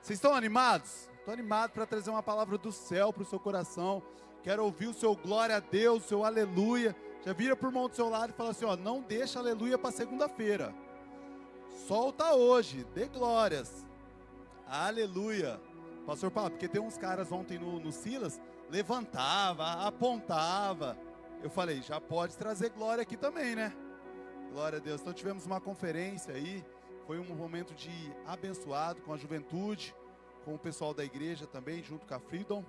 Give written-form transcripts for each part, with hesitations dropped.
Vocês estão animados? Estou animado para trazer uma palavra do céu para o seu coração. Quero ouvir o seu glória a Deus, o seu aleluia. Já vira por mão do seu lado e fala assim, ó, não deixa aleluia para segunda-feira. Solta hoje, dê glórias. Aleluia. Pastor Paulo, porque tem uns caras ontem no Silas, levantava, apontava. Eu falei, já pode trazer glória aqui também, né? Glória a Deus. Então tivemos uma conferência aí. Foi um momento de abençoado com a juventude, com o pessoal da igreja também, junto com a Freedom.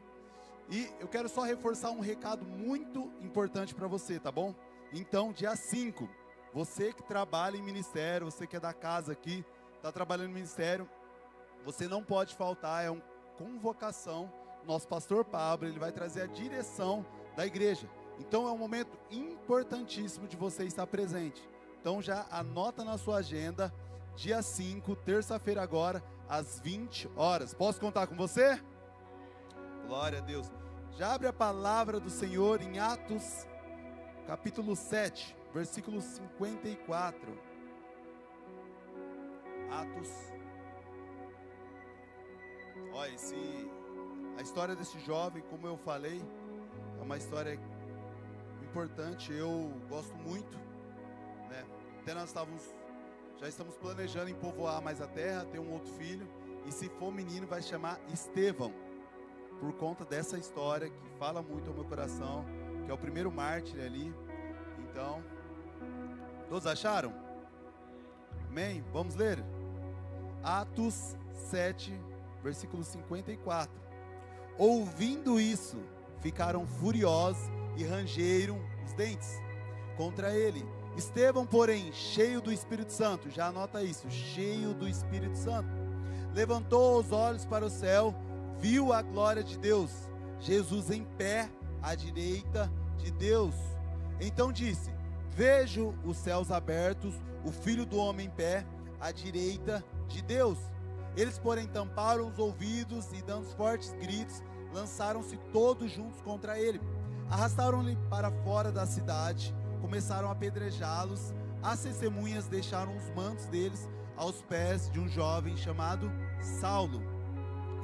E eu quero só reforçar um recado muito importante para você, tá bom? Então, dia 5, você que trabalha em ministério, você que é da casa aqui, está trabalhando no ministério, você não pode faltar, é uma convocação. Nosso pastor Pablo, ele vai trazer a direção da igreja. Então, é um momento importantíssimo de você estar presente. Então, já anota na sua agenda, dia 5, terça-feira agora, às 20 horas. Posso contar com você? Glória a Deus. Já abre a palavra do Senhor em Atos, capítulo 7, versículo 54. Atos. Olha, a história desse jovem, como eu falei, é uma história importante. Eu gosto muito, né? Até nós já estamos planejando em povoar mais a terra, ter um outro filho. E se for menino, vai chamar Estevão. Por conta dessa história que fala muito ao meu coração, que é o primeiro mártir ali. Então, todos acharam? Amém? Vamos ler? Atos 7, versículo 54. Ouvindo isso, ficaram furiosos e rangeram os dentes contra ele. Estevão, porém, cheio do Espírito Santo, já anota isso, cheio do Espírito Santo, levantou os olhos para o céu, viu a glória de Deus, Jesus em pé à direita de Deus. Então disse: vejo os céus abertos, o Filho do Homem em pé à direita de Deus. Eles, porém, tamparam os ouvidos e, dando fortes gritos, lançaram-se todos juntos contra ele. Arrastaram-lhe para fora da cidade, começaram a apedrejá-los. As testemunhas deixaram os mantos deles aos pés de um jovem chamado Saulo.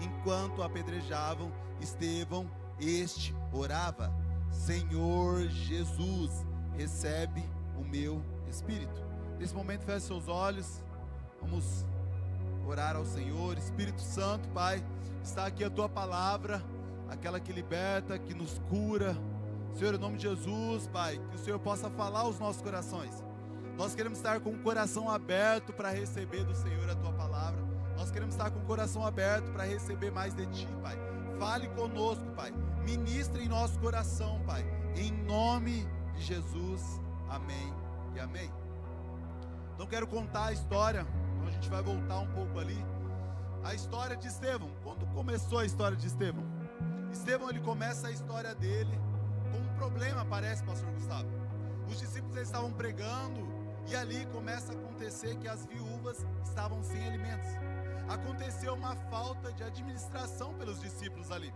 Enquanto apedrejavam Estevão, este orava: Senhor Jesus, recebe o meu espírito. Nesse momento, feche seus olhos, vamos orar ao Senhor. Espírito Santo, Pai, está aqui a Tua palavra, aquela que liberta, que nos cura. Senhor, em nome de Jesus, Pai, que o Senhor possa falar aos nossos corações. Nós queremos estar com o coração aberto para receber do Senhor a Tua palavra. Nós queremos estar com o coração aberto para receber mais de Ti, Pai. Fale conosco, Pai. Ministre em nosso coração, Pai. Em nome de Jesus. Amém e amém. Então quero contar a história. Então a gente vai voltar um pouco ali. A história de Estevão. Quando começou a história de Estevão? Estevão, ele começa a história dele com um problema, parece, pastor Gustavo. Os discípulos eles estavam pregando e ali começa a acontecer que as viúvas estavam sem alimentos. Aconteceu uma falta de administração pelos discípulos ali.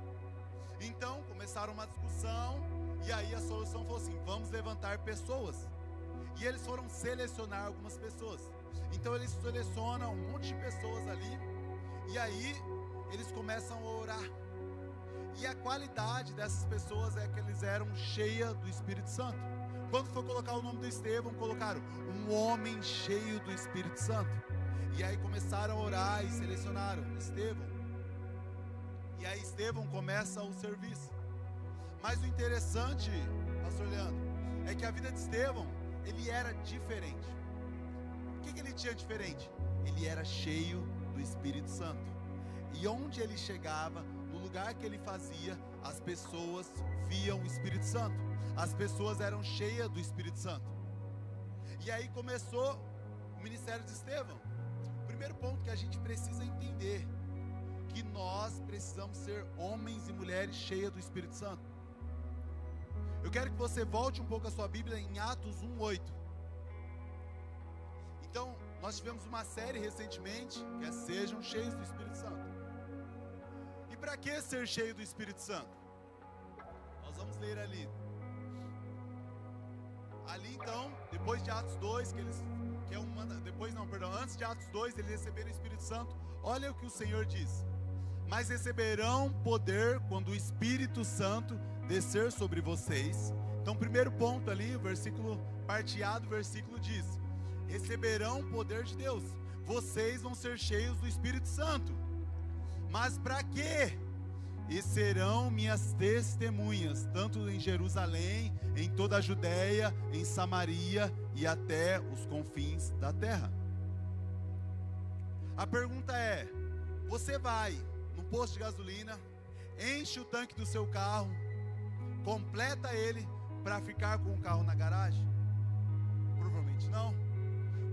Então começaram uma discussão e aí a solução foi assim: vamos levantar pessoas. E eles foram selecionar algumas pessoas. Então eles selecionam um monte de pessoas ali e aí eles começam a orar. E a qualidade dessas pessoas é que eles eram cheias do Espírito Santo. Quando foi colocar o nome do Estevão, colocaram um homem cheio do Espírito Santo. E aí começaram a orar e selecionaram Estevão. E aí Estevão começa o serviço. Mas o interessante, pastor Leandro, é que a vida de Estevão, ele era diferente. O que ele tinha diferente? Ele era cheio do Espírito Santo. E onde ele chegava, no lugar que ele fazia, as pessoas viam o Espírito Santo. As pessoas eram cheias do Espírito Santo. E aí começou o ministério de Estevão. O primeiro ponto que a gente precisa entender, que nós precisamos ser homens e mulheres cheias do Espírito Santo. Eu quero que você volte um pouco a sua Bíblia em Atos 1:8. Então, nós tivemos uma série recentemente, que é Sejam Cheios do Espírito Santo. E para que ser cheio do Espírito Santo? Nós vamos ler ali. Ali então, depois de Atos 2, antes de Atos 2, eles receberam o Espírito Santo. Olha o que o Senhor diz: mas receberão poder quando o Espírito Santo descer sobre vocês. Então, primeiro ponto ali, o versículo, parte A do versículo diz: receberão o poder de Deus. Vocês vão ser cheios do Espírito Santo. Mas para quê? E serão minhas testemunhas, tanto em Jerusalém, em toda a Judéia, em Samaria e até os confins da terra. A pergunta é: você vai no posto de gasolina, enche o tanque do seu carro, completa ele para ficar com o carro na garagem? Provavelmente não.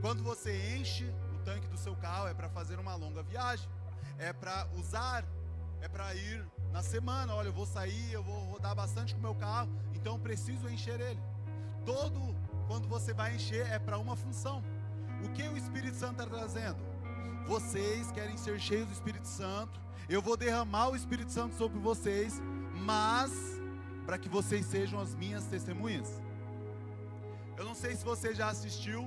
Quando você enche o tanque do seu carro, é para fazer uma longa viagem, é para usar, é para ir na semana. Olha, eu vou sair, eu vou rodar bastante com o meu carro, então preciso encher ele. Quando você vai encher, é para uma função. O que o Espírito Santo está trazendo? Vocês querem ser cheios do Espírito Santo, eu vou derramar o Espírito Santo sobre vocês, mas para que vocês sejam as minhas testemunhas. Eu não sei se você já assistiu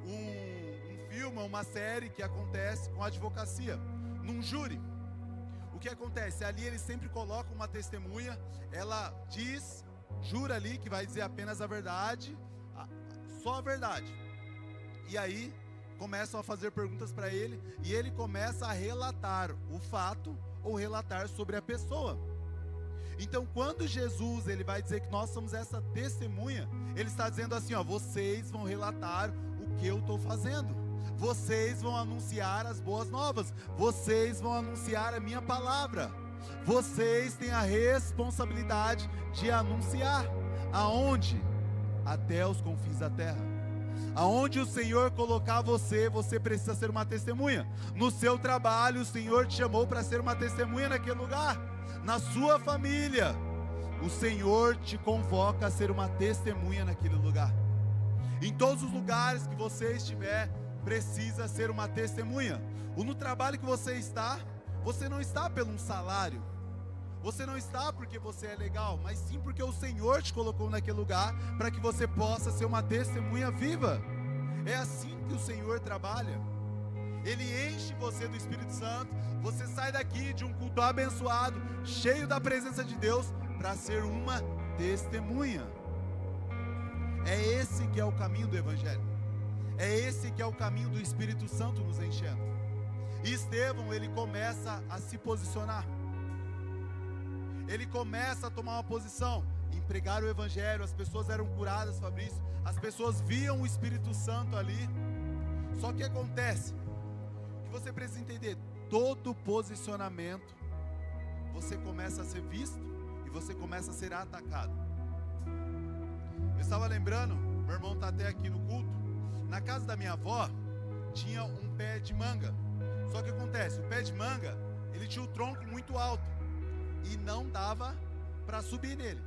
um filme, uma série que acontece com a advocacia, num júri. O que acontece? Ali eles sempre colocam uma testemunha, ela jura ali que vai dizer apenas a verdade, só a verdade. E aí começam a fazer perguntas para ele, e ele começa a relatar o fato ou relatar sobre a pessoa. Então, quando Jesus ele vai dizer que nós somos essa testemunha, ele está dizendo assim, ó: vocês vão relatar o que eu estou fazendo, vocês vão anunciar as boas novas, vocês vão anunciar a minha palavra, vocês têm a responsabilidade de anunciar. Aonde? Até os confins da terra. Aonde o Senhor colocar você, você precisa ser uma testemunha. No seu trabalho, o Senhor te chamou para ser uma testemunha naquele lugar. Na sua família, o Senhor te convoca a ser uma testemunha naquele lugar. Em todos os lugares que você estiver, precisa ser uma testemunha. Ou no trabalho que você está, você não está pelo um salário, você não está porque você é legal, mas sim porque o Senhor te colocou naquele lugar, para que você possa ser uma testemunha viva. É assim que o Senhor trabalha. Ele enche você do Espírito Santo, você sai daqui de um culto abençoado, cheio da presença de Deus, para ser uma testemunha. É esse que é o caminho do Evangelho, é esse que é o caminho do Espírito Santo nos enchendo. E Estevão, ele começa a se posicionar, ele começa a tomar uma posição, em pregar o Evangelho. As pessoas eram curadas, Fabrício, as pessoas viam o Espírito Santo ali. Só que acontece, que você precisa entender, todo posicionamento, você começa a ser visto, e você começa a ser atacado. Eu estava lembrando, meu irmão está até aqui no culto, na casa da minha avó, tinha um pé de manga. Só que acontece, o pé de manga, ele tinha o tronco muito alto, e não dava para subir nele.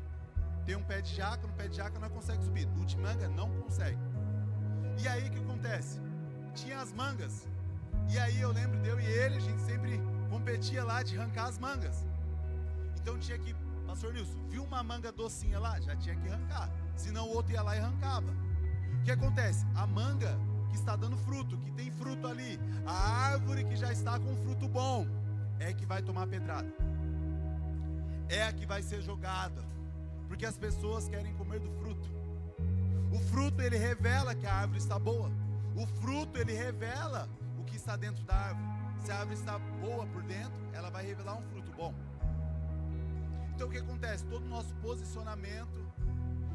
Tem um pé de jaca, no pé de jaca não consegue subir, no de manga não consegue. E aí o que acontece? Tinha as mangas, e aí eu lembro de eu e ele, a gente sempre competia lá de arrancar as mangas. Então tinha que, pastor Nilson, viu uma manga docinha lá? Já tinha que arrancar, senão o outro ia lá e arrancava. O que acontece? A manga que está dando fruto, que tem fruto ali, a árvore que já está com fruto bom, é que vai tomar pedrada, é a que vai ser jogada, porque as pessoas querem comer do fruto. O fruto, ele revela que a árvore está boa. O fruto, ele revela o que está dentro da árvore. Se a árvore está boa por dentro, ela vai revelar um fruto bom. Então o que acontece? Todo o nosso posicionamento,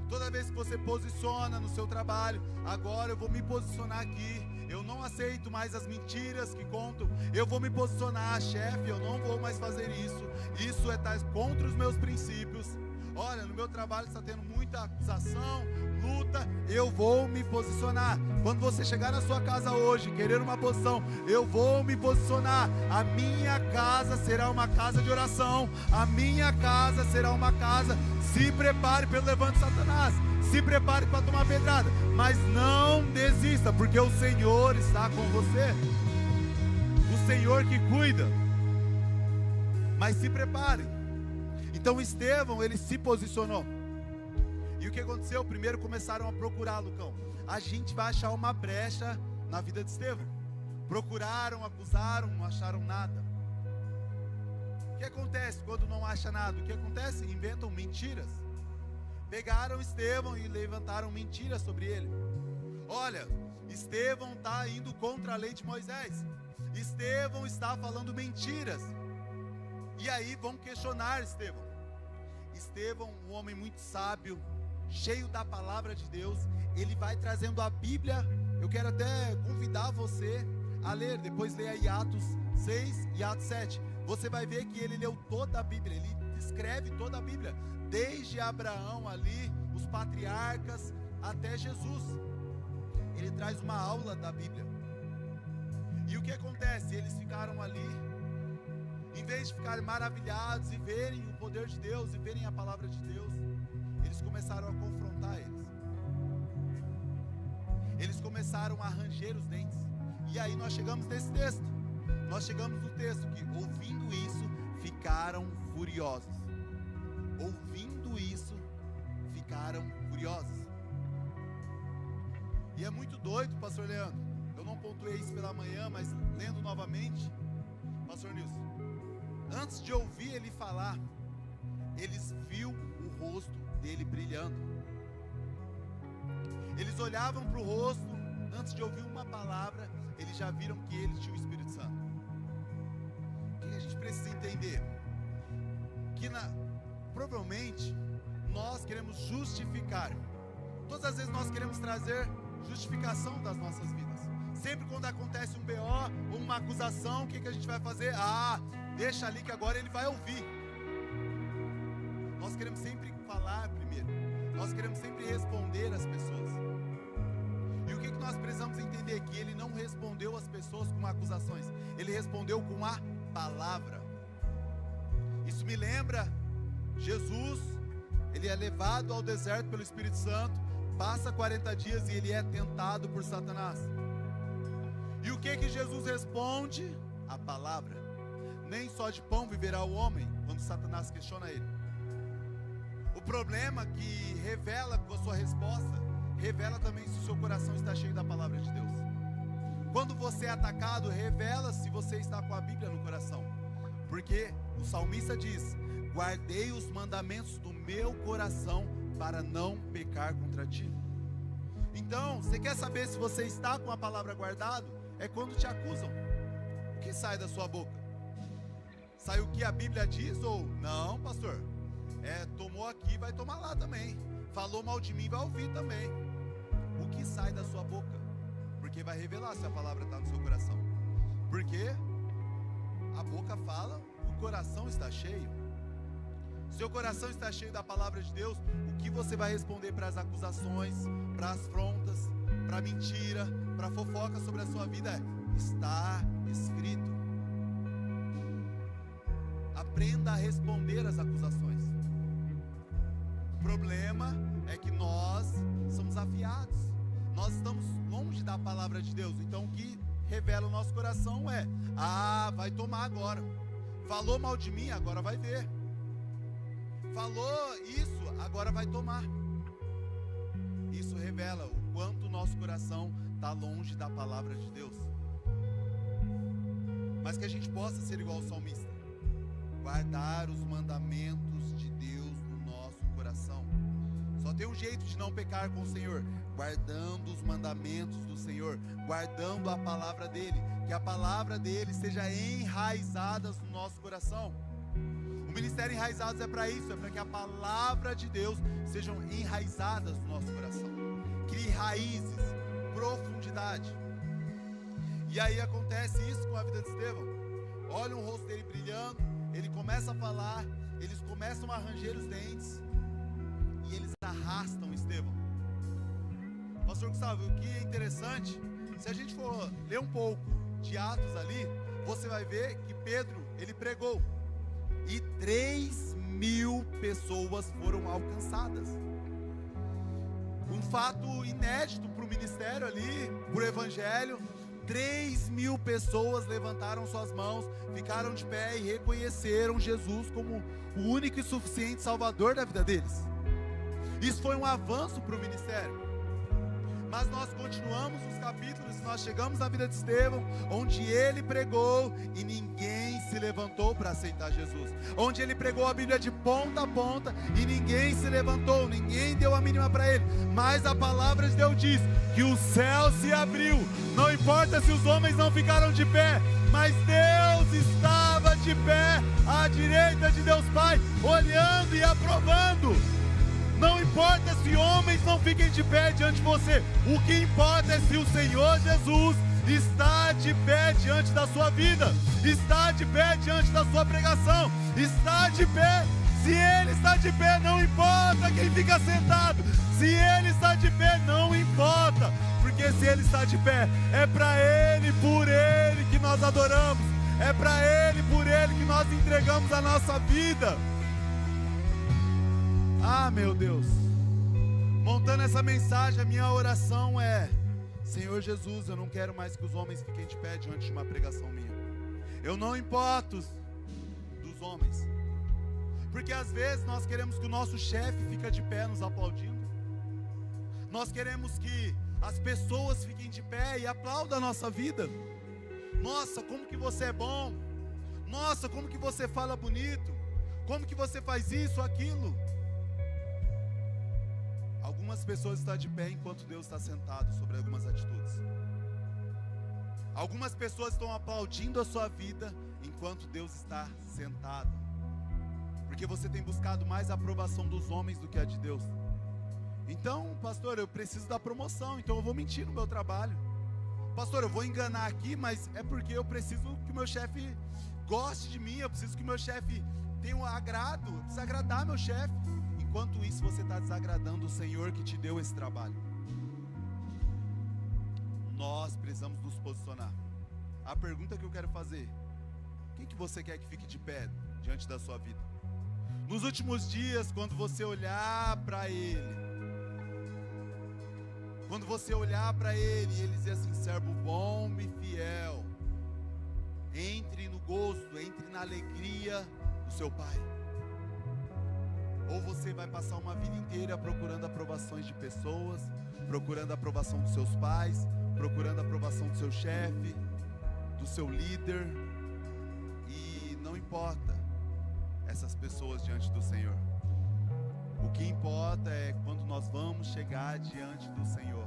toda vez que você posiciona no seu trabalho, agora eu vou me posicionar aqui, eu não aceito mais as mentiras que contam, eu vou me posicionar, chefe, eu não vou mais fazer isso estar contra os meus princípios. Olha, no meu trabalho está tendo muita acusação, luta, eu vou me posicionar. Quando você chegar na sua casa hoje, querer uma posição, eu vou me posicionar. A minha casa será uma casa de oração, a minha casa será uma casa. Se prepare pelo levante de Satanás, se prepare para tomar pedrada, mas não desista, porque o Senhor está com você, o Senhor que cuida. Mas se prepare. Então Estevão, ele se posicionou. E o que aconteceu? Primeiro começaram a procurar, Lucão. A gente vai achar uma brecha na vida de Estevão. Procuraram, acusaram, não acharam nada. O que acontece quando não acha nada? O que acontece? Inventam mentiras. Pegaram Estevão e levantaram mentiras sobre ele. Olha, Estevão está indo contra a lei de Moisés. Estevão está falando mentiras. E aí vão questionar Estevão. Estevão, um homem muito sábio, cheio da palavra de Deus, ele vai trazendo a Bíblia. Eu quero até convidar você a ler, depois leia aí Atos 6 e Atos 7. Você vai ver que ele leu toda a Bíblia, ele escreve toda a Bíblia, desde Abraão ali, os patriarcas, até Jesus. Ele traz uma aula da Bíblia. E o que acontece? Eles ficaram ali, em vez de ficarem maravilhados e verem o poder de Deus, e verem a palavra de Deus, eles começaram a confrontar eles. Eles começaram a ranger os dentes. E aí nós chegamos nesse texto. Nós chegamos no texto que, ouvindo isso, ficaram furiosos. Ouvindo isso, ficaram furiosos. E é muito doido, pastor Leandro. Eu não pontuei isso pela manhã, mas lendo novamente, pastor Nilson, antes de ouvir ele falar, eles viram o rosto dele brilhando. Eles olhavam para o rosto, antes de ouvir uma palavra, eles já viram que ele tinha o Espírito Santo. O que a gente precisa entender? Que provavelmente nós queremos justificar. Todas as vezes nós queremos trazer justificação das nossas vidas. Sempre quando acontece um BO ou uma acusação, o que a gente vai fazer? Deixa ali que agora ele vai ouvir. Nós queremos sempre falar primeiro. Nós queremos sempre responder às pessoas. E o que nós precisamos entender? Que ele não respondeu às pessoas com acusações. Ele respondeu com a palavra. Isso me lembra Jesus. Ele é levado ao deserto pelo Espírito Santo. Passa 40 dias e ele é tentado por Satanás. E o que Jesus responde? A palavra. Nem só de pão viverá o homem, quando Satanás questiona ele. O problema que revela com a sua resposta, revela também se o seu coração está cheio da palavra de Deus. Quando você é atacado, revela se você está com a Bíblia no coração. Porque o salmista diz: guardei os mandamentos do meu coração para não pecar contra ti. Então, você quer saber se você está com a palavra guardada? É quando te acusam. O que sai da sua boca? Sai o que a Bíblia diz ou não, pastor? Tomou aqui, vai tomar lá também. Falou mal de mim, vai ouvir também. O que sai da sua boca? Porque vai revelar se a palavra está no seu coração. Porque a boca fala, o coração está cheio. Seu coração está cheio da palavra de Deus. O que você vai responder para as acusações, para as afrontas, para a mentira, para a fofoca sobre a sua vida? Está escrito. Aprenda a responder às acusações. O problema é que nós somos afiados. Nós estamos longe da palavra de Deus. Então o que revela o nosso coração é: vai tomar agora. Falou mal de mim, agora vai ver. Falou isso, agora vai tomar. Isso revela o quanto o nosso coração está longe da palavra de Deus. Mas que a gente possa ser igual ao salmista, guardar os mandamentos de Deus no nosso coração. Só tem um jeito de não pecar com o Senhor: guardando os mandamentos do Senhor, guardando a palavra dele. Que a palavra dele seja enraizada no nosso coração. O ministério Enraizados é para isso, é para que a palavra de Deus sejam enraizadas no nosso coração. Crie raízes, profundidade. E aí acontece isso com a vida de Estevão. Olha o rosto dele brilhando, ele começa a falar, eles começam a ranger os dentes e eles arrastam Estevão. Pastor Gustavo, o que é interessante, se a gente for ler um pouco de Atos ali, você vai ver que Pedro, ele pregou e 3.000 pessoas foram alcançadas. Um fato inédito para o ministério ali, para o evangelho. 3.000 pessoas levantaram suas mãos, ficaram de pé e reconheceram Jesus como o único e suficiente Salvador da vida deles. Isso foi um avanço para o ministério. Mas nós continuamos os capítulos, nós chegamos na vida de Estevão, onde ele pregou e ninguém se levantou para aceitar Jesus. Onde ele pregou a Bíblia de ponta a ponta e ninguém se levantou, ninguém deu a mínima para ele. Mas a palavra de Deus diz que o céu se abriu. Não importa se os homens não ficaram de pé, mas Deus estava de pé à direita de Deus Pai, olhando e aprovando. Não importa se homens não fiquem de pé diante de você, o que importa é se o Senhor Jesus está de pé diante da sua vida, está de pé diante da sua pregação, está de pé. Se Ele está de pé, não importa quem fica sentado. Se Ele está de pé, não importa, porque se Ele está de pé, é para Ele, por Ele que nós adoramos, é para Ele, por Ele que nós entregamos a nossa vida. Ah, meu Deus, montando essa mensagem, a minha oração é: Senhor Jesus, eu não quero mais que os homens fiquem de pé diante de uma pregação minha. Eu não importo dos homens, porque às vezes nós queremos que o nosso chefe fique de pé nos aplaudindo. Nós queremos que as pessoas fiquem de pé e aplaudam a nossa vida. Nossa, como que você é bom. Nossa, como que você fala bonito. Como que você faz isso, aquilo. Algumas pessoas estão de pé enquanto Deus está sentado sobre algumas atitudes. Algumas pessoas estão aplaudindo a sua vida enquanto Deus está sentado, porque você tem buscado mais a aprovação dos homens do que a de Deus. Então, pastor, eu preciso da promoção, então eu vou mentir no meu trabalho. Pastor, eu vou enganar aqui, mas é porque eu preciso que o meu chefe goste de mim, eu preciso que o meu chefe tenha um agrado, eu preciso agradar meu chefe. Enquanto isso, você está desagradando o Senhor que te deu esse trabalho. Nós precisamos nos posicionar. A pergunta que eu quero fazer: quem que você quer que fique de pé diante da sua vida? Nos últimos dias, quando você olhar para Ele, e Ele dizer assim: servo bom e fiel, entre no gozo, entre na alegria do seu Pai. Ou você vai passar uma vida inteira procurando aprovações de pessoas, procurando a aprovação dos seus pais, procurando a aprovação do seu chefe, do seu líder, e não importa essas pessoas diante do Senhor. O que importa é quando nós vamos chegar diante do Senhor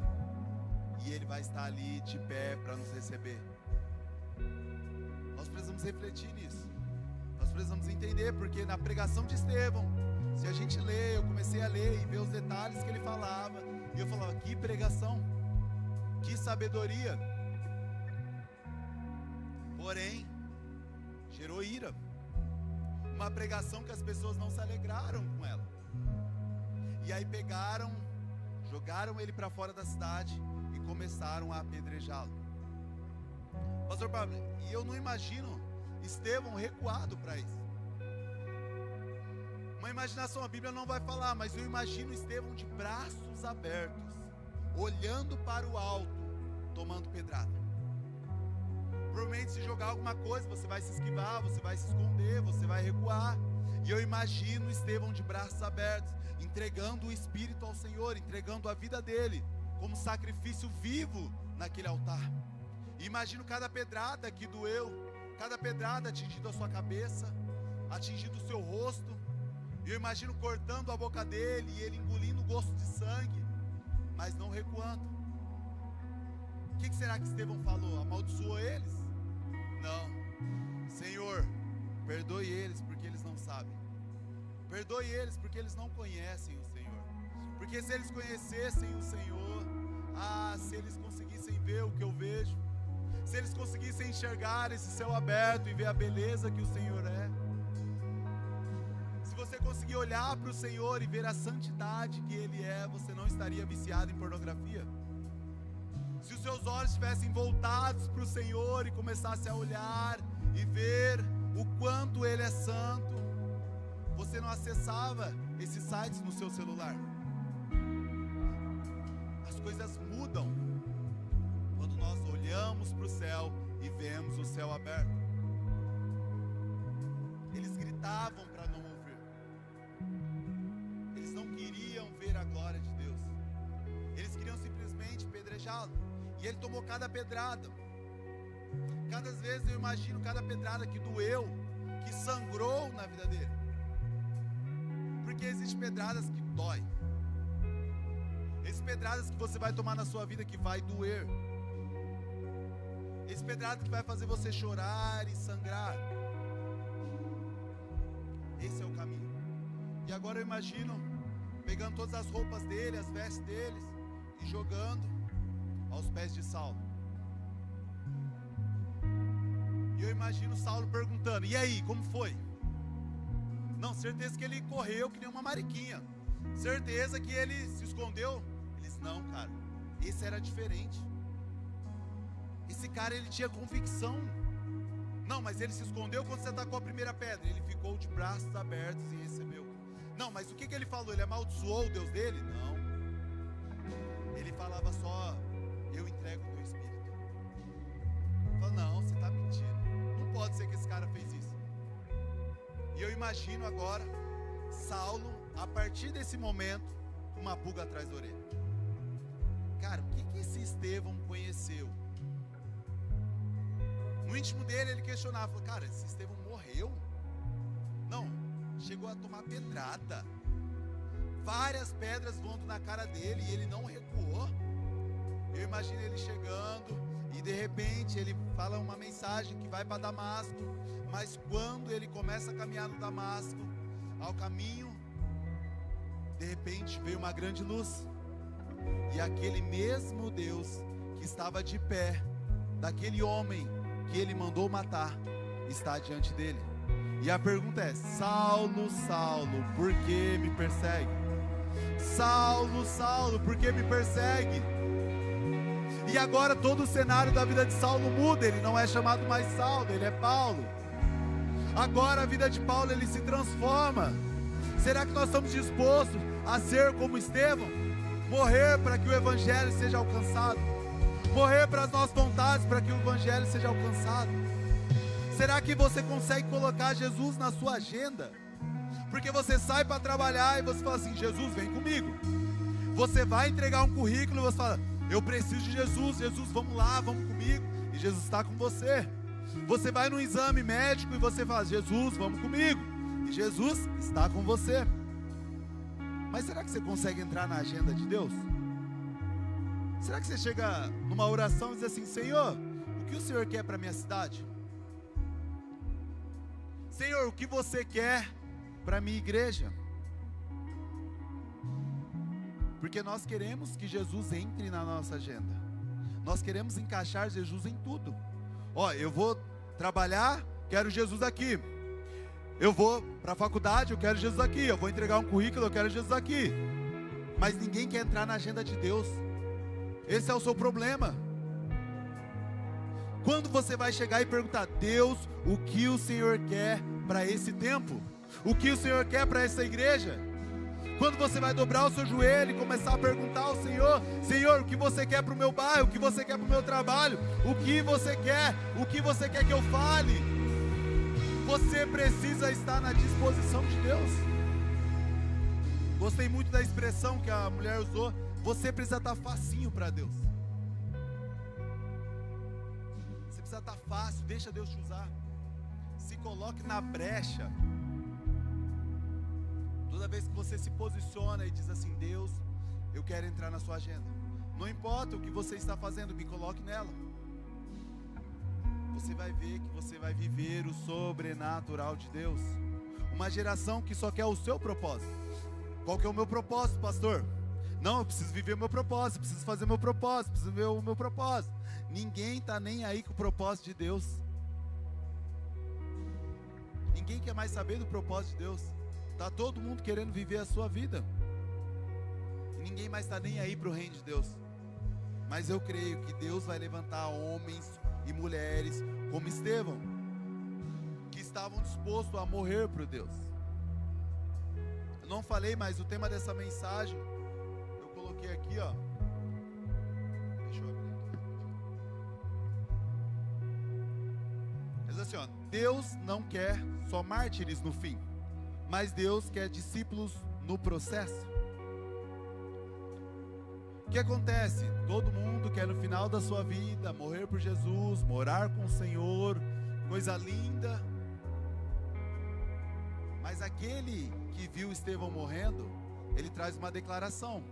e Ele vai estar ali de pé para nos receber. Nós precisamos refletir nisso. Nós precisamos entender, porque na pregação de Estevão, se a gente lê, eu comecei a ler e ver os detalhes que ele falava, e eu falava: que pregação, que sabedoria. Porém, gerou ira. Uma pregação que as pessoas não se alegraram com ela. E aí pegaram, jogaram ele para fora da cidade e começaram a apedrejá-lo. Pastor Pablo, e eu não imagino Estevão recuado para isso. Uma imaginação, a Bíblia não vai falar, mas eu imagino Estevão de braços abertos, olhando para o alto, tomando pedrada. Provavelmente, se jogar alguma coisa, você vai se esquivar, você vai se esconder, você vai recuar. E eu imagino Estevão de braços abertos, entregando o Espírito ao Senhor, entregando a vida dele como sacrifício vivo naquele altar. E imagino cada pedrada que doeu, cada pedrada atingindo a sua cabeça, atingindo o seu rosto. E eu imagino cortando a boca dele e ele engolindo o gosto de sangue, mas não recuando. O que será que Estevão falou? Amaldiçoou eles? Não. Senhor, perdoe eles porque eles não sabem. Perdoe eles porque eles não conhecem o Senhor. Porque se eles conhecessem o Senhor, se eles conseguissem ver o que eu vejo, se eles conseguissem enxergar esse céu aberto e ver a beleza que o Senhor é, se você conseguir olhar para o Senhor e ver a santidade que Ele é, você não estaria viciado em pornografia. Se os seus olhos estivessem voltados para o Senhor e começassem a olhar e ver o quanto Ele é santo, você não acessava esses sites no seu celular. As coisas mudam quando nós olhamos para o céu e vemos o céu aberto. Eles gritavam para não ouvir. Eles não queriam ver a glória de Deus. Eles queriam simplesmente deixá-lo. E ele tomou cada pedrada. Cada vez eu imagino cada pedrada que doeu, que sangrou na vida dele. Porque existem pedradas que dói. Existem pedradas que você vai tomar na sua vida que vai doer. Existem pedradas que vai fazer você chorar e sangrar. Esse é o caminho. E agora eu imagino pegando todas as roupas dele, as vestes deles e jogando aos pés de Saulo. E eu imagino Saulo perguntando: e aí, como foi? Não, certeza que ele correu que nem uma mariquinha. Certeza que ele se escondeu. Eles: não, cara, esse era diferente. Esse cara, ele tinha convicção. Não, mas ele se escondeu quando você atacou a primeira pedra. Ele ficou de braços abertos e recebeu. Não, mas o que ele falou? Ele amaldiçoou o Deus dele? Não. Ele falava só: eu entrego o teu espírito. Fala: não, você está mentindo. Não pode ser que esse cara fez isso. E eu imagino agora Saulo, a partir desse momento, com uma pulga atrás da orelha. Cara, o que esse Estevão conheceu? No íntimo dele ele questionava, falou: cara, esse Estevão morreu? Não, chegou a tomar pedrada. Várias pedras voando na cara dele e ele não recuou. Eu imagino ele chegando e de repente ele fala uma mensagem que vai para Damasco. Mas quando ele começa a caminhar no Damasco, ao caminho, de repente veio uma grande luz. E aquele mesmo Deus que estava de pé, daquele homem que ele mandou matar, está diante dele. E a pergunta é: Saulo, Saulo, por que me persegue? Saulo, Saulo, por que me persegue? E agora todo o cenário da vida de Saulo muda. Ele não é chamado mais Saulo, ele é Paulo. Agora a vida de Paulo, ele se transforma. Será que nós estamos dispostos a ser como Estevão? Morrer para que o evangelho seja alcançado. Morrer para as nossas vontades para que o evangelho seja alcançado. Será que você consegue colocar Jesus na sua agenda? Porque você sai para trabalhar e você fala assim: Jesus, vem comigo. Você vai entregar um currículo e você fala: eu preciso de Jesus. Jesus, vamos lá, vamos comigo. E Jesus está com você. Você vai num exame médico e você fala: Jesus, vamos comigo. E Jesus está com você. Mas será que você consegue entrar na agenda de Deus? Será que você chega numa oração e diz assim: Senhor, o que o Senhor quer para a minha cidade? Senhor, o que você quer para a minha igreja? Porque nós queremos que Jesus entre na nossa agenda. Nós queremos encaixar Jesus em tudo. Ó, eu vou trabalhar, quero Jesus aqui. Eu vou para a faculdade, eu quero Jesus aqui. Eu vou entregar um currículo, eu quero Jesus aqui. Mas ninguém quer entrar na agenda de Deus. Esse é o seu problema. Quando você vai chegar e perguntar: Deus, o que o Senhor quer para esse tempo? O que o Senhor quer para essa igreja? Quando você vai dobrar o seu joelho e começar a perguntar ao Senhor: Senhor, o que você quer para o meu bairro? O que você quer para o meu trabalho? O que você quer? O que você quer que eu fale? Você precisa estar na disposição de Deus. Gostei muito da expressão que a mulher usou: você precisa estar facinho para Deus. Você precisa estar fácil, deixa Deus te usar. Se coloque na brecha. Toda vez que você se posiciona e diz assim: Deus, eu quero entrar na sua agenda. Não importa o que você está fazendo, me coloque nela. Você vai ver que você vai viver o sobrenatural de Deus. Uma geração que só quer o seu propósito. Qual que é o meu propósito, pastor? Não, eu preciso viver o meu propósito, preciso fazer o meu propósito, preciso ver o meu propósito. Ninguém está nem aí com o propósito de Deus. Ninguém quer mais saber do propósito de Deus. Está todo mundo querendo viver a sua vida. E ninguém mais está nem aí para o reino de Deus. Mas eu creio que Deus vai levantar homens e mulheres como Estevão, que estavam dispostos a morrer por Deus. Eu não falei, mas o tema dessa mensagem eu coloquei aqui, ó. Deixa eu abrir aqui. Diz assim, ó: Deus não quer só mártires no fim, mas Deus quer discípulos no processo. O que acontece? Todo mundo quer no final da sua vida morrer por Jesus, morar com o Senhor, coisa linda. Mas aquele que viu Estevão morrendo, ele traz uma declaração.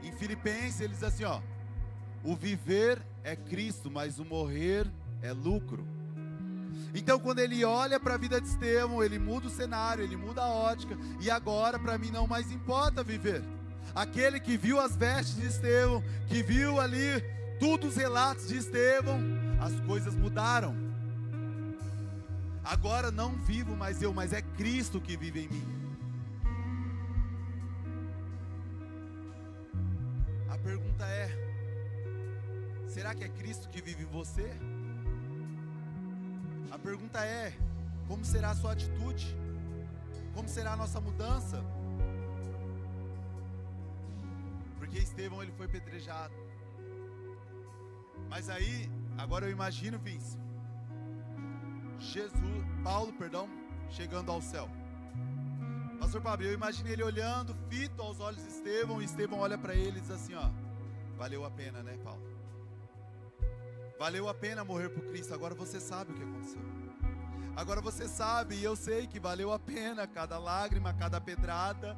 Em Filipenses ele diz assim, ó: o viver é Cristo, mas o morrer é lucro. Então quando ele olha para a vida de Estevão, ele muda o cenário, ele muda a ótica, e agora para mim não mais importa viver. Aquele que viu as vestes de Estevão, que viu ali todos os relatos de Estevão, as coisas mudaram. Agora não vivo mais eu, mas é Cristo que vive em mim. A pergunta é: será que é Cristo que vive em você? A pergunta é: como será a sua atitude? Como será a nossa mudança? Porque Estevão, ele foi apedrejado. Mas aí, agora eu imagino, Vince, Paulo, chegando ao céu. Pastor Pablo, eu imaginei ele olhando fito aos olhos de Estevão, e Estevão olha para ele e diz assim, ó: valeu a pena, né, Paulo? Valeu a pena morrer por Cristo. Agora você sabe o que aconteceu. Agora você sabe, e eu sei que valeu a pena cada lágrima, cada pedrada.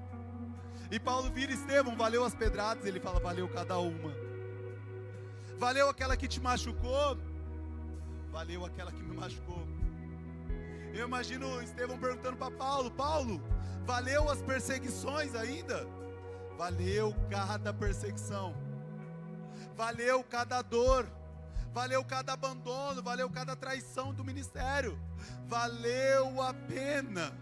E Paulo vira: Estevão, valeu as pedradas? Ele fala: valeu cada uma. Valeu aquela que te machucou? Valeu aquela que me machucou. Eu imagino Estevão perguntando para Paulo: Paulo, valeu as perseguições ainda? Valeu cada perseguição. Valeu cada dor. Valeu cada abandono. Valeu cada traição do ministério. Valeu a pena.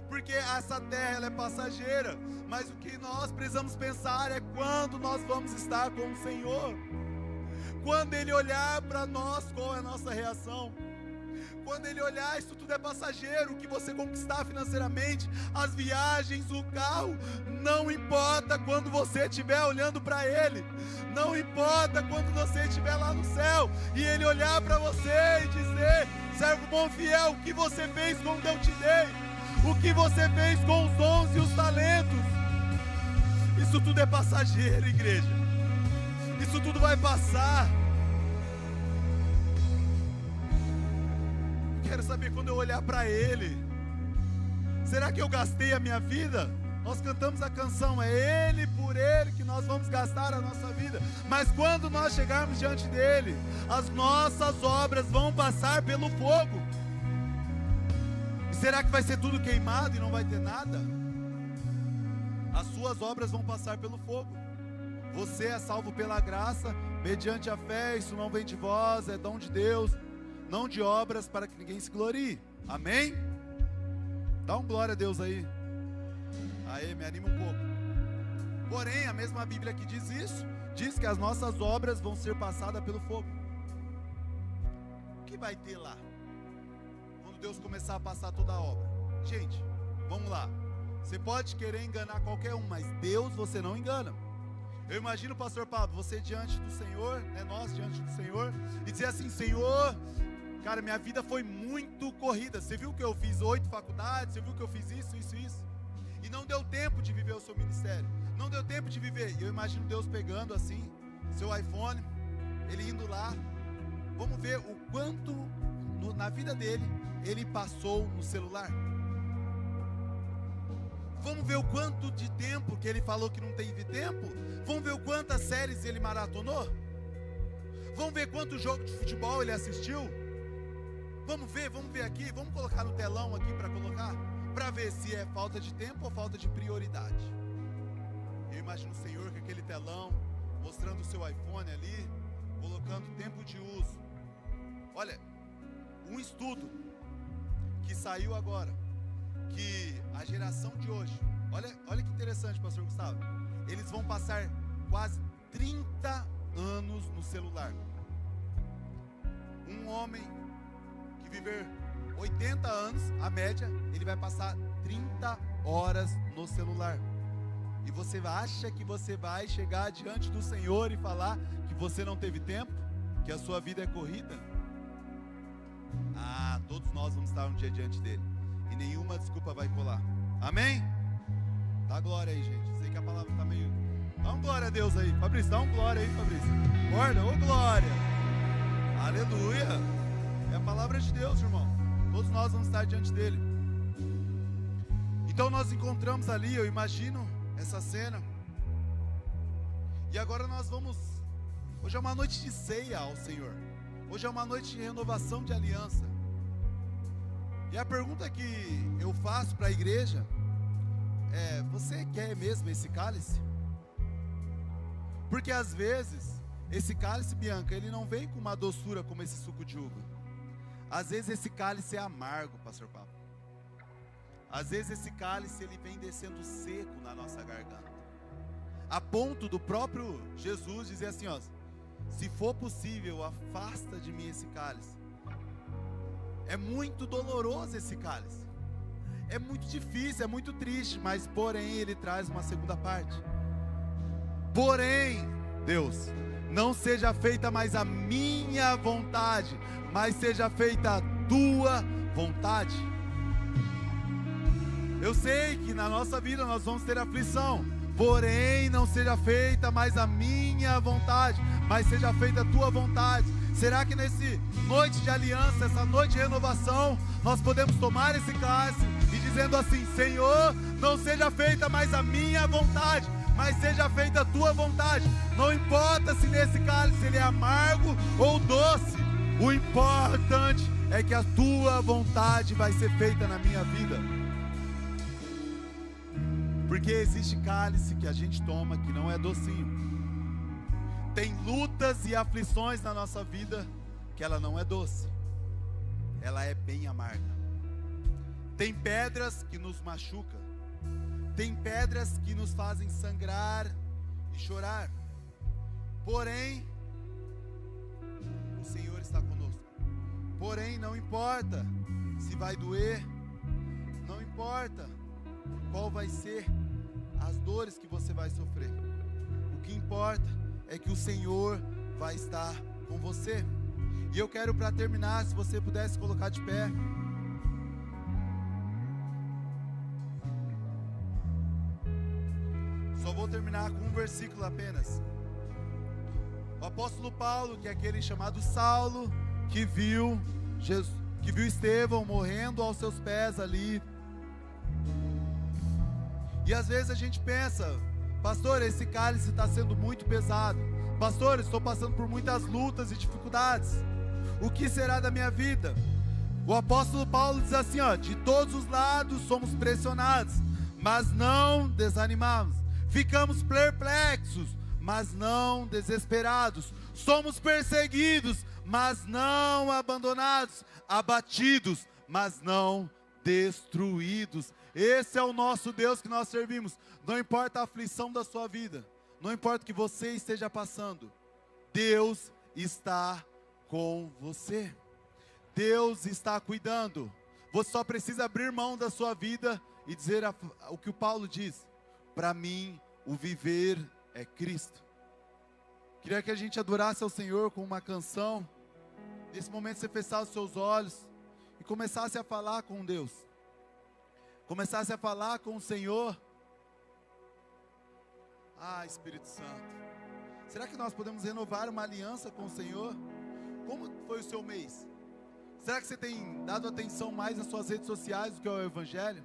Porque essa terra, ela é passageira. Mas o que nós precisamos pensar é quando nós vamos estar com o Senhor. Quando Ele olhar para nós, qual é a nossa reação? Quando Ele olhar, isso tudo é passageiro. O que você conquistar financeiramente, as viagens, o carro, não importa quando você estiver olhando para Ele. Não importa quando você estiver lá no céu e Ele olhar para você e dizer: servo bom e fiel, o que você fez com o que eu te dei? O que você fez com os dons e os talentos? Isso tudo é passageiro, igreja. Isso tudo vai passar. Quero saber quando eu olhar para Ele. Será que eu gastei a minha vida? Nós cantamos a canção: é Ele, por Ele que nós vamos gastar a nossa vida. Mas quando nós chegarmos diante dEle, as nossas obras vão passar pelo fogo. E será que vai ser tudo queimado e não vai ter nada? As suas obras vão passar pelo fogo. Você é salvo pela graça, mediante a fé. Isso não vem de vós, é dom de Deus, não de obras, para que ninguém se glorie. Amém? Dá um glória a Deus aí. Aê, me anima um pouco. Porém, a mesma Bíblia que diz isso, diz que as nossas obras vão ser passadas pelo fogo. O que vai ter lá? Quando Deus começar a passar toda a obra. Gente, vamos lá. Você pode querer enganar qualquer um, mas Deus você não engana. Eu imagino o pastor Pablo, você diante do Senhor, né, nós diante do Senhor, e dizer assim: Senhor, cara, minha vida foi muito corrida. Você viu que eu fiz 8 faculdades, você viu que eu fiz isso, isso, isso. E não deu tempo de viver o seu ministério. Não deu tempo de viver. E eu imagino Deus pegando assim, seu iPhone, ele indo lá. Vamos ver o quanto na vida dele, ele passou no celular. Vamos ver o quanto de tempo que ele falou que não teve tempo. Vamos ver o quantas séries ele maratonou. Vamos ver quanto jogo de futebol ele assistiu. Vamos ver aqui, vamos colocar no telão aqui para colocar, para ver se é falta de tempo ou falta de prioridade. Eu imagino o Senhor com aquele telão, mostrando o seu iPhone ali, colocando tempo de uso. Olha, um estudo que saiu agora, que a geração de hoje, olha que interessante, pastor Gustavo, eles vão passar quase 30 anos no celular. Um homem que viver 80 anos, a média, ele vai passar 30 horas no celular. E você acha que você vai chegar diante do Senhor e falar que você não teve tempo? Que a sua vida é corrida? Ah, todos nós vamos estar um dia diante dele. E nenhuma desculpa vai colar. Amém? Dá glória aí, gente. Sei que a palavra está meio Dá um glória a Deus aí. Fabrício, dá um glória aí, Fabrício. Acorda, ô glória. Aleluia. É a palavra de Deus, irmão. Todos nós vamos estar diante dele. Então nós encontramos ali, eu imagino essa cena. E agora nós vamos... Hoje é uma noite de ceia ao Senhor. Hoje é uma noite de renovação de aliança. E a pergunta que eu faço para a igreja é: você quer mesmo esse cálice? Porque às vezes, esse cálice, Bianca, ele não vem com uma doçura como esse suco de uva. Às vezes esse cálice é amargo, pastor Pablo. Às vezes esse cálice ele vem descendo seco na nossa garganta. A ponto do próprio Jesus dizer assim, ó: se for possível, afasta de mim esse cálice. É muito doloroso esse cálice. É muito difícil, é muito triste, mas porém ele traz uma segunda parte. Porém, Deus, não seja feita mais a minha vontade, mas seja feita a tua vontade. Eu sei que na nossa vida nós vamos ter aflição, porém não seja feita mais a minha vontade, mas seja feita a tua vontade. Será que nesse noite de aliança, essa noite de renovação, nós podemos tomar esse cálice e dizendo assim: Senhor, não seja feita mais a minha vontade, mas seja feita a tua vontade. Não importa se nesse cálice ele é amargo ou doce, o importante é que a tua vontade vai ser feita na minha vida. Porque existe cálice que a gente toma que não é docinho. Tem lutas e aflições na nossa vida que ela não é doce, ela é bem amarga. Tem pedras que nos machucam, tem pedras que nos fazem sangrar e chorar. Porém, o Senhor está conosco. Porém, não importa se vai doer, não importa qual vai ser as dores que você vai sofrer. O que importa é que o Senhor vai estar com você. E eu quero, para terminar, se você pudesse colocar de pé. Só vou terminar com um versículo apenas. O apóstolo Paulo, que é aquele chamado Saulo, que viu Estevão morrendo aos seus pés ali. E às vezes a gente pensa: pastor, esse cálice está sendo muito pesado. Pastor, estou passando por muitas lutas e dificuldades. O que será da minha vida? O apóstolo Paulo diz assim, ó: de todos os lados somos pressionados, mas não desanimamos. Ficamos perplexos, mas não desesperados. Somos perseguidos, mas não abandonados. Abatidos, mas não destruídos. Esse é o nosso Deus que nós servimos. Não importa a aflição da sua vida, não importa o que você esteja passando, Deus está com você. Deus está cuidando. Você só precisa abrir mão da sua vida e dizer o que o Paulo diz: para mim o viver é Cristo. Queria que a gente adorasse ao Senhor com uma canção. Nesse momento você fechasse os seus olhos e começasse a falar com Deus. Começasse a falar com o Senhor. Ah, Espírito Santo, será que nós podemos renovar uma aliança com o Senhor? Como foi o seu mês? Será que você tem dado atenção mais às suas redes sociais do que ao Evangelho?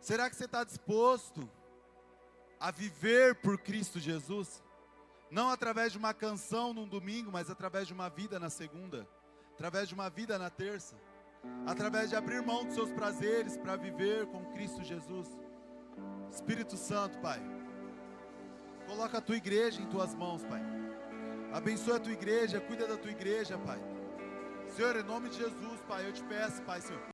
Será que você está disposto a viver por Cristo Jesus? Não através de uma canção num domingo, mas através de uma vida na segunda, através de uma vida na terça, através de abrir mão dos seus prazeres para viver com Cristo Jesus. Espírito Santo, Pai, coloca a tua igreja em tuas mãos, Pai. Abençoa a tua igreja, cuida da tua igreja, Pai. Senhor, em nome de Jesus, Pai, eu te peço, Pai, Senhor.